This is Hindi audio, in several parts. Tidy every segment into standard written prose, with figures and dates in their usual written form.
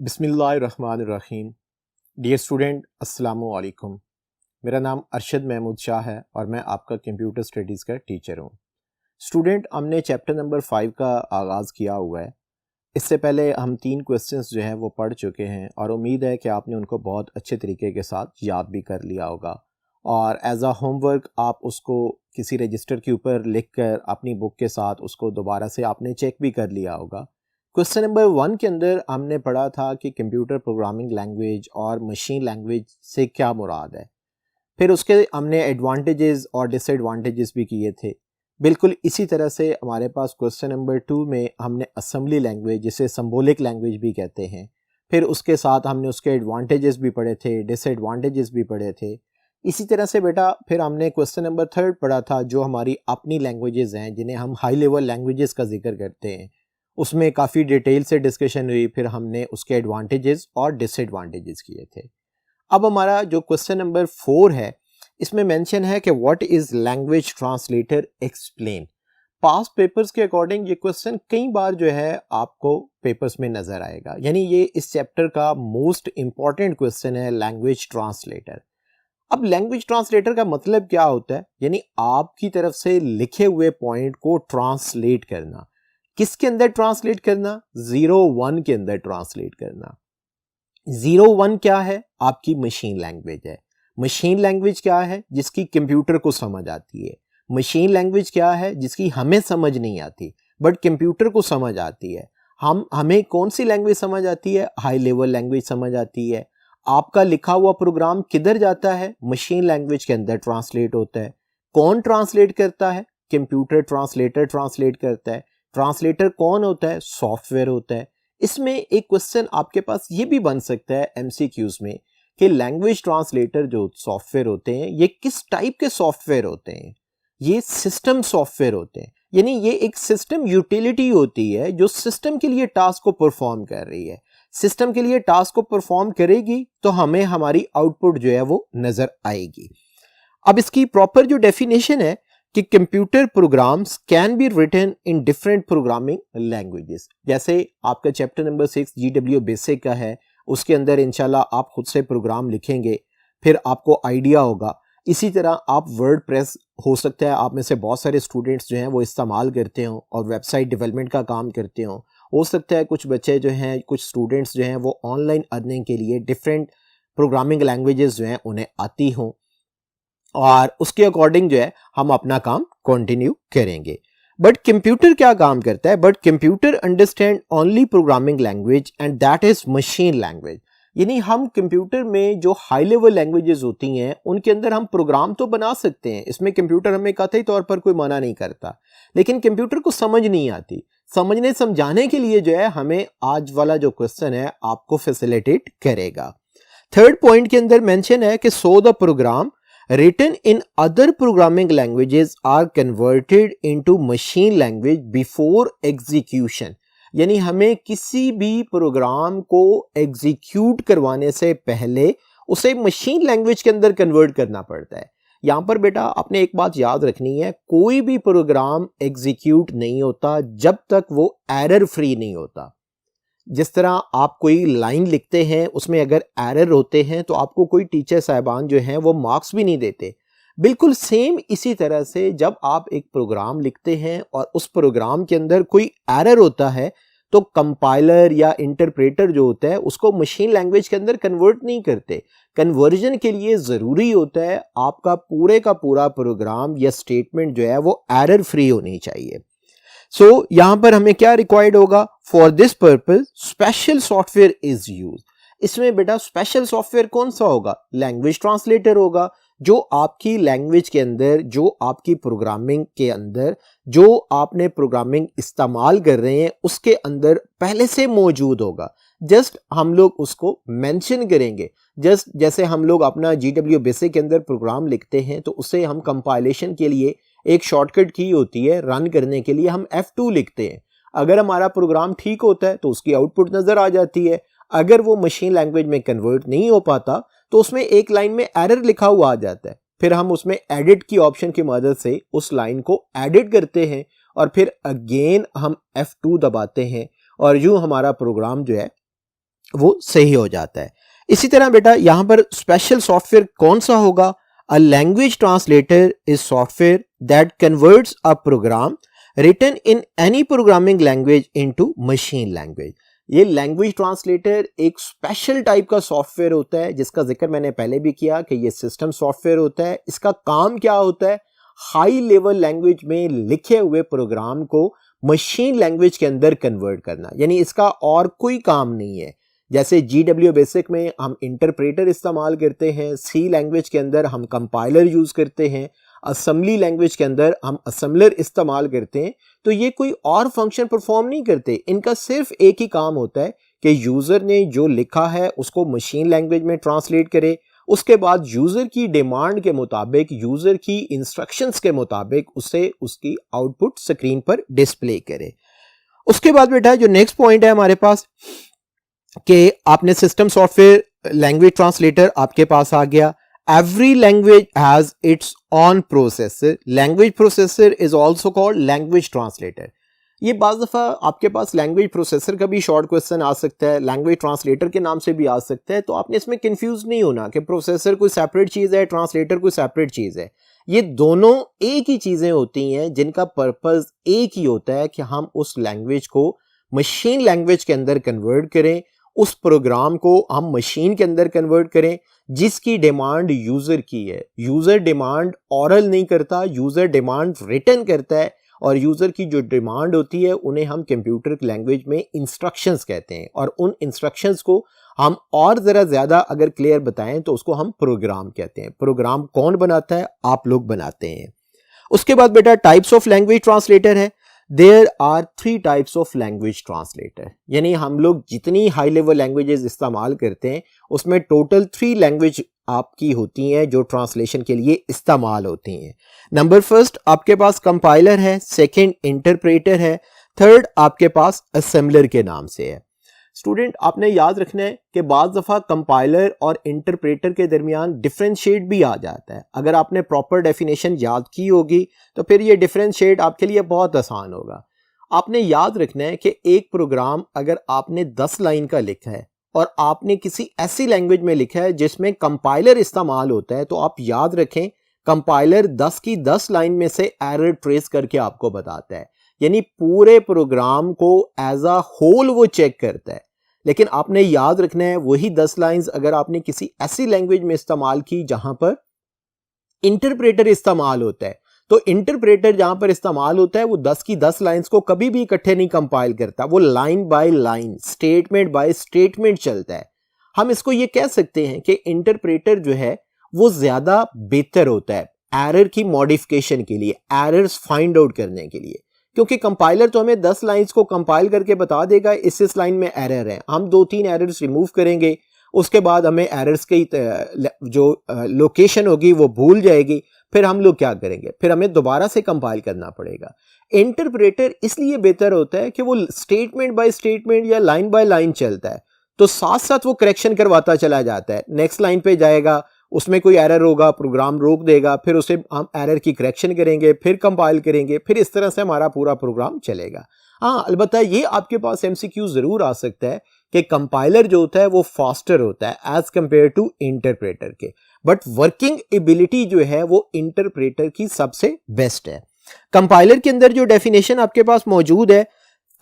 बिस्मिल्लाहिर्रहमानिर्रहीम। डियर स्टूडेंट, अस्सलामु अलैकुम। मेरा नाम अरशद महमूद शाह है और मैं आपका कंप्यूटर स्टडीज़ का टीचर हूँ। स्टूडेंट, हमने चैप्टर नंबर 5 का आगाज़ किया हुआ है। इससे पहले हम 3 क्वेश्चंस जो हैं वो पढ़ चुके हैं और उम्मीद है कि आपने उनको बहुत अच्छे तरीके के साथ याद भी कर लिया होगा और एज अ होमवर्क आप उसको किसी रजिस्टर के ऊपर लिख कर अपनी बुक के साथ उसको दोबारा से आपने चेक भी कर लिया होगा। क्वेश्चन नंबर 1 के अंदर हमने पढ़ा था कि कंप्यूटर प्रोग्रामिंग लैंग्वेज और मशीन लैंग्वेज से क्या मुराद है। फिर उसके हमने एडवांटेजेस और डिसएडवांटेजेस भी किए थे। बिल्कुल इसी तरह से हमारे पास क्वेश्चन नंबर 2 में हमने असेंबली लैंग्वेज, जिसे सिंबॉलिक लैंग्वेज भी कहते हैं, फिर उसके साथ हमने उसके एडवांटेजेस भी पढ़े थे, डिसएडवांटेजेस भी पढ़े थे। इसी तरह से बेटा फिर हमने क्वेश्चन नंबर 3 पढ़ा था, जो हमारी अपनी लैंग्वेजेस हैं जिन्हें हम हाई लेवल लैंग्वेजेस का जिक्र करते हैं। उसमें काफ़ी डिटेल से डिस्कशन हुई, फिर हमने उसके एडवांटेजेस और डिसएडवांटेजेस किए थे। अब हमारा जो क्वेश्चन नंबर 4 है, इसमें मेंशन है कि what is language translator explain. Past papers के अकॉर्डिंग ये क्वेश्चन कई बार जो है आपको पेपर्स में नजर आएगा, यानी ये इस चैप्टर का मोस्ट इंपॉर्टेंट क्वेश्चन है, लैंग्वेज ट्रांसलेटर। अब लैंग्वेज ट्रांसलेटर का मतलब क्या होता है, यानी आपकी तरफ से लिखे हुए पॉइंट को ट्रांसलेट करना। किसके अंदर ट्रांसलेट करना? 0-1 के अंदर ट्रांसलेट करना। 0-1 क्या है? आपकी मशीन लैंग्वेज है। मशीन लैंग्वेज क्या है? जिसकी कंप्यूटर को समझ आती है। मशीन लैंग्वेज क्या है? जिसकी हमें समझ नहीं आती बट कंप्यूटर को समझ आती है। हमें कौन सी लैंग्वेज समझ आती है? हाई लेवल लैंग्वेज समझ आती है। आपका लिखा हुआ प्रोग्राम किधर जाता है? मशीन लैंग्वेज के अंदर ट्रांसलेट होता है। कौन ट्रांसलेट करता है? कंप्यूटर ट्रांसलेटर ट्रांसलेट करता है। ट्रांसलेटर कौन होता है? सॉफ्टवेयर होता है। इसमें एक क्वेश्चन आपके पास ये भी बन सकता है एमसीक्यूज में कि लैंग्वेज ट्रांसलेटर जो सॉफ्टवेयर होते हैं, ये किस टाइप के सॉफ्टवेयर होते हैं? ये सिस्टम सॉफ्टवेयर होते हैं, यानी ये एक सिस्टम यूटिलिटी होती है जो सिस्टम के लिए टास्क को परफॉर्म कर रही है। सिस्टम के लिए टास्क को परफॉर्म करेगी तो हमें हमारी आउटपुट जो है वो नजर आएगी। अब इसकी प्रॉपर जो डेफिनेशन है कि computer programs can be written in different programming languages. जैसे आपका चैप्टर नंबर 6 जीडब्ल्यू बेसिक का है, उसके अंदर इंशाल्लाह आप खुद से प्रोग्राम लिखेंगे, फिर आपको आइडिया होगा। इसी तरह आप वर्ड प्रेस, हो सकता है आप में से बहुत सारे स्टूडेंट्स जो हैं वो इस्तेमाल करते हो और वेबसाइट डेवलपमेंट का काम करते हो सकता है कुछ बच्चे जो हैं, कुछ स्टूडेंट्स जो हैं वो ऑनलाइन अर्निंग के लिए डिफरेंट प्रोग्रामिंग लैंग्वेजेस जो हैं उन्हें आती हों और उसके अकॉर्डिंग जो है हम अपना काम कंटिन्यू करेंगे। बट कंप्यूटर क्या काम करता है? But computer understand only programming language and that is machine language. यानी हम कंप्यूटर में जो हाई लेवल लैंग्वेजेस होती हैं उनके अंदर हम प्रोग्राम तो बना सकते हैं, इसमें कंप्यूटर हमें कतई तौर पर कोई मना नहीं करता, लेकिन कंप्यूटर को समझ नहीं आती। समझने समझाने के लिए जो है हमें आज वाला जो क्वेश्चन है आपको फैसिलिटेट करेगा। थर्ड पॉइंट के अंदर मेंशन है कि so the program written in other programming languages are converted into machine language before execution। यानी हमें किसी भी प्रोग्राम को एग्जीक्यूट करवाने से पहले उसे मशीन लैंग्वेज के अंदर कन्वर्ट करना पड़ता है। यहां पर बेटा आपने एक बात याद रखनी है, कोई भी प्रोग्राम एग्जीक्यूट नहीं होता जब तक वो एरर फ्री नहीं होता। जिस तरह आप कोई लाइन लिखते हैं, उसमें अगर एरर होते हैं तो आपको कोई टीचर साहबान जो हैं वो मार्क्स भी नहीं देते। बिल्कुल सेम इसी तरह से जब आप एक प्रोग्राम लिखते हैं और उस प्रोग्राम के अंदर कोई एरर होता है तो कंपाइलर या इंटरप्रेटर जो होता है उसको मशीन लैंग्वेज के अंदर कन्वर्ट नहीं करते। कन्वर्जन के लिए ज़रूरी होता है आपका पूरे का पूरा प्रोग्राम या स्टेटमेंट जो है वो एरर फ्री होनी चाहिए। सो यहां पर हमें क्या रिक्वायर्ड होगा? For this purpose special software is use. इसमें बेटा स्पेशल सॉफ्टवेयर कौन सा होगा? लैंग्वेज ट्रांसलेटर होगा, जो आपकी लैंग्वेज के अंदर, जो आपकी प्रोग्रामिंग के अंदर, जो आपने प्रोग्रामिंग इस्तेमाल कर रहे हैं उसके अंदर पहले से मौजूद होगा। जस्ट हम लोग उसको मेंशन करेंगे। जस्ट जैसे हम लोग अपना जीडब्ल्यू बेसिक के अंदर प्रोग्राम लिखते हैं तो उसे हम कंपाइलेशन के लिए एक शॉर्टकट की होती है, रन करने के लिए हम F2 लिखते हैं। अगर हमारा प्रोग्राम ठीक होता है तो उसकी आउटपुट नजर आ जाती है। अगर वो मशीन लैंग्वेज में कन्वर्ट नहीं हो पाता तो उसमें एक लाइन में एरर लिखा हुआ आ जाता है। फिर हम उसमें एडिट की ऑप्शन की मदद से उस लाइन को एडिट करते हैं और फिर अगेन हम F2 दबाते हैं और यूं हमारा प्रोग्राम जो है वो सही हो जाता है। इसी तरह बेटा यहाँ पर स्पेशल सॉफ्टवेयर कौन सा होगा? A language translator is software that converts a program written in any programming language into machine language. ये लैंग्वेज ट्रांसलेटर एक स्पेशल टाइप का सॉफ्टवेयर होता है जिसका जिक्र मैंने पहले भी किया कि ये सिस्टम सॉफ्टवेयर होता है। इसका काम क्या होता है? हाई लेवल लैंग्वेज में लिखे हुए प्रोग्राम को मशीन लैंग्वेज के अंदर कन्वर्ट करना, यानी इसका और कोई काम नहीं है। जैसे GW बेसिक में हम इंटरप्रेटर इस्तेमाल करते हैं, सी लैंग्वेज के अंदर हम कंपाइलर यूज़ करते हैं, असेंबली लैंग्वेज के अंदर हम असेंबलर इस्तेमाल करते हैं, तो ये कोई और फंक्शन परफॉर्म नहीं करते। इनका सिर्फ एक ही काम होता है कि यूज़र ने जो लिखा है उसको मशीन लैंग्वेज में ट्रांसलेट करे, उसके बाद यूज़र की डिमांड के मुताबिक, यूज़र की इंस्ट्रक्शंस के मुताबिक उसे उसकी आउटपुट स्क्रीन पर डिस्प्ले करे। उसके बाद बेटा जो नेक्स्ट पॉइंट है हमारे पास कि आपने सिस्टम सॉफ्टवेयर लैंग्वेज ट्रांसलेटर आपके पास आ गया। Every language has its on processor. Language processor is also called language translator. ये बाज़ दफ़ा आपके पास लैंग्वेज प्रोसेसर का भी शॉर्ट क्वेश्चन आ सकता है, लैंग्वेज ट्रांसलेटर के नाम से भी आ सकता है, तो आपने इसमें कंफ्यूज नहीं होना कि प्रोसेसर कोई सेपरेट चीज़ है, ट्रांसलेटर कोई सेपरेट चीज़ है। ये दोनों एक ही चीज़ें होती हैं जिनका पर्पज़ एक ही होता है कि हम उस लैंग्वेज को मशीन लैंग्वेज के अंदर कन्वर्ट करें, उस प्रोग्राम को हम मशीन के अंदर कन्वर्ट करें जिसकी डिमांड यूज़र की है। यूज़र डिमांड ऑरल नहीं करता, यूज़र डिमांड रिटन करता है, और यूज़र की जो डिमांड होती है उन्हें हम कंप्यूटर लैंग्वेज में इंस्ट्रक्शंस कहते हैं, और उन इंस्ट्रक्शंस को हम और ज़रा ज़्यादा अगर क्लियर बताएं तो उसको हम प्रोग्राम कहते हैं। प्रोग्राम कौन बनाता है? आप लोग बनाते हैं। उसके बाद बेटा टाइप्स ऑफ लैंग्वेज ट्रांसलेटर है। There are 3 types of language translator, यानी हम लोग जितनी हाई लेवल लैंग्वेजेस इस्तेमाल करते हैं उसमें टोटल 3 लैंग्वेज आपकी होती हैं जो ट्रांसलेशन के लिए इस्तेमाल होती हैं। नंबर फर्स्ट आपके पास कंपाइलर है, सेकंड इंटरप्रेटर है, थर्ड आपके पास असेंबलर के नाम से है। स्टूडेंट आपने याद रखना है कि बाज़ दफ़ा कंपाइलर और इंटरप्रेटर के दरमियान डिफरेंशिएट भी आ जाता है। अगर आपने प्रॉपर डेफिनेशन याद की होगी तो फिर ये डिफरेंशिएट आपके लिए बहुत आसान होगा। आपने याद रखना है कि एक प्रोग्राम अगर आपने 10 लाइन का लिखा है और आपने किसी ऐसी लैंग्वेज में लिखा है जिसमें कंपाइलर इस्तेमाल होता है, तो आप याद रखें कंपाइलर 10 की 10 लाइन में से एरर ट्रेस करके आपको बताता है, यानी पूरे प्रोग्राम को एज अ होल वो चेक करता है। लेकिन आपने याद रखना है वही 10 लाइंस अगर आपने किसी ऐसी लैंग्वेज में इस्तेमाल की जहां पर इंटरप्रेटर इस्तेमाल होता है, तो इंटरप्रेटर जहां पर इस्तेमाल होता है वो 10 की 10 लाइंस को कभी भी इकट्ठे नहीं कंपाइल करता, वो line by line, statement by statement चलता है। हम इसको ये कह सकते हैं कि इंटरप्रेटर जो है वो ज्यादा बेहतर होता है एरर की मॉडिफिकेशन के लिए, एरर्स फाइंड आउट करने के लिए, क्योंकि कंपाइलर तो हमें 10 लाइंस को कंपाइल करके बता देगा इस लाइन में एरर है, हम 2-3 एरर्स रिमूव करेंगे, उसके बाद हमें एरर्स की जो लोकेशन होगी वो भूल जाएगी, फिर हम लोग क्या करेंगे, फिर हमें दोबारा से कंपाइल करना पड़ेगा। इंटरप्रेटर इसलिए बेहतर होता है कि वो स्टेटमेंट बाय स्टेटमेंट या लाइन बाय लाइन चलता है, तो साथ साथ वो करेक्शन करवाता चला जाता है। नेक्स्ट लाइन पे जाएगा, उसमें कोई एरर होगा, प्रोग्राम रोक देगा, फिर उसे हम एरर की करेक्शन करेंगे, फिर कंपाइल करेंगे, फिर इस तरह से हमारा पूरा प्रोग्राम चलेगा। हाँ, अलबत्ता ये आपके पास MCQ जरूर आ सकता है कि कंपाइलर जो होता है वो फास्टर होता है एज कंपेयर टू इंटरप्रेटर के, बट वर्किंग एबिलिटी जो है वो इंटरप्रेटर की सबसे बेस्ट है। कंपाइलर के अंदर जो डेफिनेशन आपके पास मौजूद है,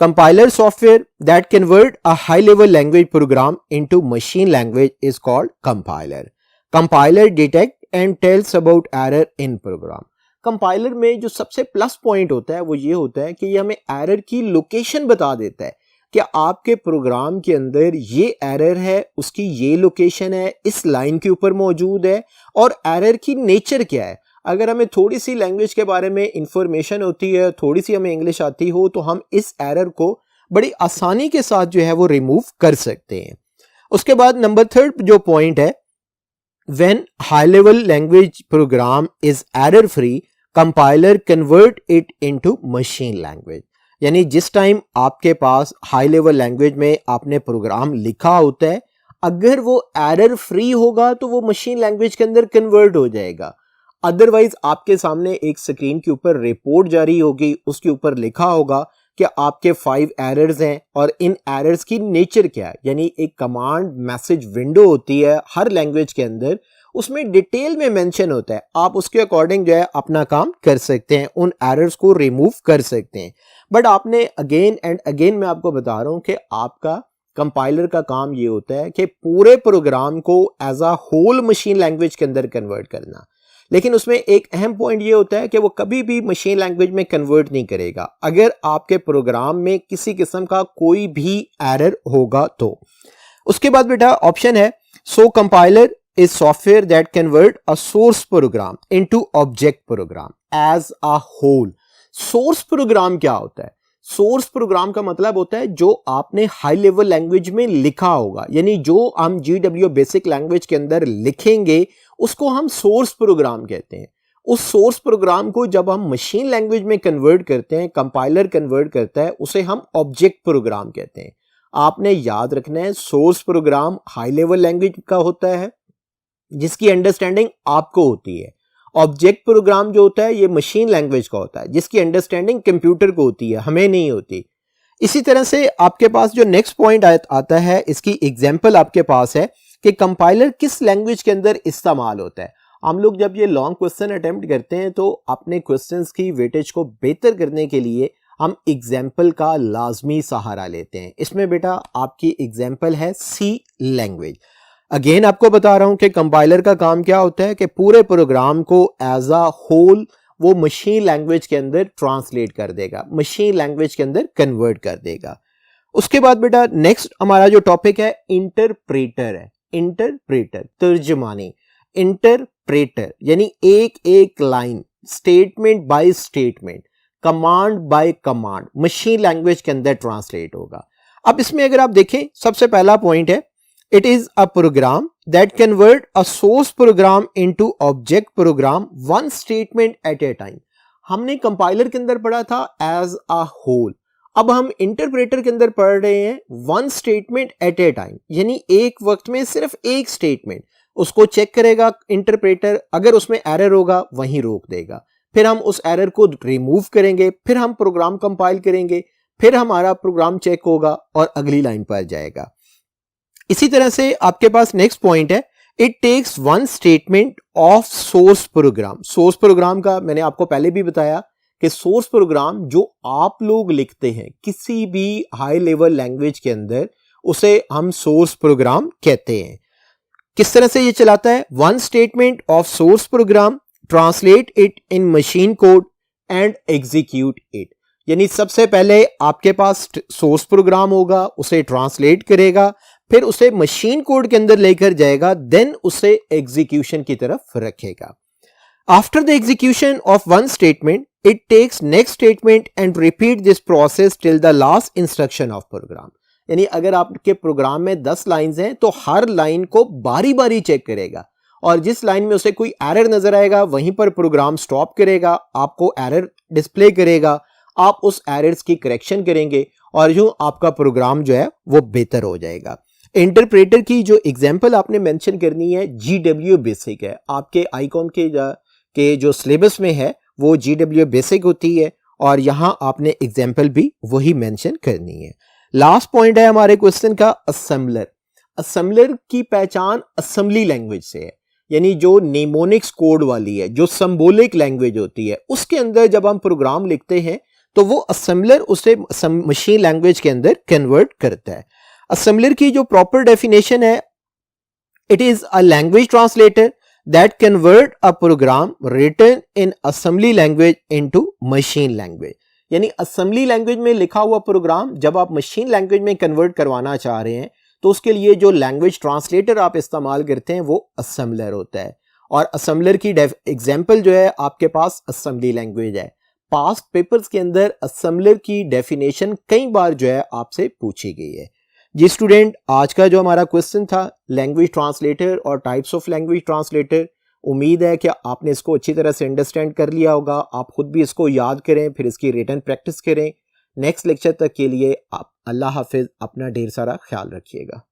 compiler software that convert a high level language program into machine language is called compiler. Compiler detect and tells about error in program. Compiler में जो सबसे प्लस पॉइंट होता है वो ये होता है कि ये हमें एरर की लोकेशन बता देता है कि आपके प्रोग्राम के अंदर ये एरर है, उसकी ये लोकेशन है, इस लाइन के ऊपर मौजूद है, और एरर की नेचर क्या है। अगर हमें थोड़ी सी लैंग्वेज के बारे में इंफॉर्मेशन होती है, थोड़ी सी हमें इंग्लिश आती हो, तो हम इस एरर को बड़ी आसानी के साथ जो है वो रिमूव कर सकते हैं। उसके बाद नंबर 3 जो पॉइंट है, when high level language program is error free, compiler convert it into machine language। यानी जिस टाइम आपके पास हाई लेवल लैंग्वेज में आपने प्रोग्राम लिखा होता है, अगर वो एरर फ्री होगा तो वो मशीन लैंग्वेज के अंदर कन्वर्ट हो जाएगा। अदरवाइज आपके सामने एक स्क्रीन के ऊपर रिपोर्ट जारी होगी, उसके ऊपर लिखा होगा कि आपके 5 एरर्स हैं और इन एरर्स की नेचर क्या है। यानी एक कमांड मैसेज विंडो होती है हर लैंग्वेज के अंदर, उसमें डिटेल में मेंशन होता है, आप उसके अकॉर्डिंग जो है अपना काम कर सकते हैं, उन एरर्स को रिमूव कर सकते हैं। बट आपने अगेन एंड अगेन मैं आपको बता रहा हूं कि आपका कंपाइलर का काम ये होता है कि पूरे प्रोग्राम को as a whole machine language के अंदर कन्वर्ट करना, लेकिन उसमें एक अहम पॉइंट ये होता है कि वो कभी भी मशीन लैंग्वेज में कन्वर्ट नहीं करेगा अगर आपके प्रोग्राम में किसी किस्म का कोई भी एरर होगा तो। उसके बाद बेटा ऑप्शन है so compiler is software that convert a source program into object program as a whole. Source program क्या होता है? सोर्स प्रोग्राम का मतलब होता है जो आपने हाई लेवल लैंग्वेज में लिखा होगा, यानी जो हम GW बेसिक लैंग्वेज के अंदर लिखेंगे उसको हम सोर्स प्रोग्राम कहते हैं। उस सोर्स प्रोग्राम को जब हम मशीन लैंग्वेज में कन्वर्ट करते हैं, कंपाइलर कन्वर्ट करता है, उसे हम ऑब्जेक्ट प्रोग्राम कहते हैं। आपने याद रखना है source program high level language का होता है जिसकी अंडरस्टैंडिंग आपको होती है। ऑब्जेक्ट प्रोग्राम जो होता है ये मशीन लैंग्वेज का होता है जिसकी अंडरस्टैंडिंग कंप्यूटर को होती है, हमें नहीं होती। इसी तरह से आपके पास जो नेक्स्ट पॉइंट आता है, इसकी एग्जांपल आपके पास है कि कंपाइलर किस लैंग्वेज के अंदर इस्तेमाल होता है। हम लोग जब ये लॉन्ग क्वेश्चन अटेम्प्ट करते हैं तो अपने क्वेश्चंस की वेटेज को बेहतर करने के लिए हम एग्जाम्पल का लाजमी सहारा लेते हैं। इसमें बेटा आपकी एग्जाम्पल है सी लैंग्वेज। अगेन आपको बता रहा हूं कि कंपाइलर का काम क्या होता है कि पूरे प्रोग्राम को एज अ होल वो मशीन लैंग्वेज के अंदर ट्रांसलेट कर देगा, मशीन लैंग्वेज के अंदर कन्वर्ट कर देगा। उसके बाद बेटा नेक्स्ट हमारा जो टॉपिक है इंटरप्रेटर है। इंटरप्रेटर तर्जमानी, इंटरप्रेटर यानी एक एक line, statement by statement, command bye command machine language के अंदर ट्रांसलेट होगा। अब इसमें अगर आप देखें सबसे पहला पॉइंट है it is a program that convert a source program into object program one statement at a time। हमने कंपाइलर के अंदर पढ़ा था as a whole, अब हम इंटरप्रेटर के अंदर पढ़ रहे हैं one statement at a time, यानी एक वक्त में सिर्फ एक स्टेटमेंट उसको चेक करेगा इंटरप्रेटर, अगर उसमें एरर होगा वहीं रोक देगा, फिर हम उस एरर को रिमूव करेंगे, फिर हम प्रोग्राम कंपाइल करेंगे, फिर हमारा प्रोग्राम चेक होगा और अगली लाइन पर जाएगा। इसी तरह से आपके पास नेक्स्ट पॉइंट है it takes one statement of source program. Source program का मैंने आपको पहले भी बताया कि सोर्स प्रोग्राम जो आप लोग लिखते हैं किसी भी हाई लेवल लैंग्वेज के अंदर उसे हम सोर्स प्रोग्राम कहते हैं। किस तरह से ये चलाता है? One statement of source programme translate it in machine code and execute it. यानी सबसे पहले आपके पास सोर्स प्रोग्राम होगा, उसे ट्रांसलेट करेगा, फिर उसे मशीन कोड के अंदर लेकर जाएगा, देन उसे एग्जीक्यूशन की तरफ रखेगा। After the execution of one statement it takes next statement and repeat this process till the last instruction of program. यानी अगर आपके प्रोग्राम में 10 लाइंस हैं तो हर लाइन को बारी बारी चेक करेगा और जिस लाइन में उसे कोई एरर नजर आएगा वहीं पर प्रोग्राम स्टॉप करेगा, आपको एरर डिस्प्ले करेगा, आप उस एरर्स की करेक्शन करेंगे और यूं आपका प्रोग्राम जो है वो बेहतर हो जाएगा। इंटरप्रेटर की जो एग्जांपल आपने मेंशन करनी है GW बेसिक है, आपके आईकॉम के जो सिलेबस में है वो GW बेसिक होती है और यहां आपने एग्जांपल भी वही मेंशन करनी है। लास्ट पॉइंट है हमारे क्वेश्चन का असेंबलर। असेंबलर की पहचान असेंबली लैंग्वेज से है, यानी जो नेमोनिक्स कोड वाली है, जो सिंबॉलिक लैंग्वेज होती है, उसके अंदर जब हम प्रोग्राम लिखते हैं तो वो असेंबलर उसे मशीन लैंग्वेज के अंदर कन्वर्ट करता है। असेंबलर की जो प्रॉपर डेफिनेशन है it is a language translator that convert a program written in assembly language into machine language. यानी असेंबली लैंग्वेज में लिखा हुआ प्रोग्राम जब आप मशीन लैंग्वेज में कन्वर्ट करवाना चाह रहे हैं तो उसके लिए जो लैंग्वेज ट्रांसलेटर आप इस्तेमाल करते हैं वो असेंबलर होता है। और असेंबलर की एग्जांपल जो है आपके पास असेंबली लैंग्वेज है। पास्ट पेपर्स के अंदर असेंबलर की डेफिनेशन कई बार जो है आपसे पूछी गई है। जी स्टूडेंट, आज का जो हमारा क्वेश्चन था लैंग्वेज ट्रांसलेटर और टाइप्स ऑफ लैंग्वेज ट्रांसलेटर, उम्मीद है कि आपने इसको अच्छी तरह से अंडरस्टैंड कर लिया होगा। आप खुद भी इसको याद करें, फिर इसकी रिटन प्रैक्टिस करें। नेक्स्ट लेक्चर तक के लिए आप अल्लाह हाफिज, अपना ढेर सारा ख्याल रखिएगा।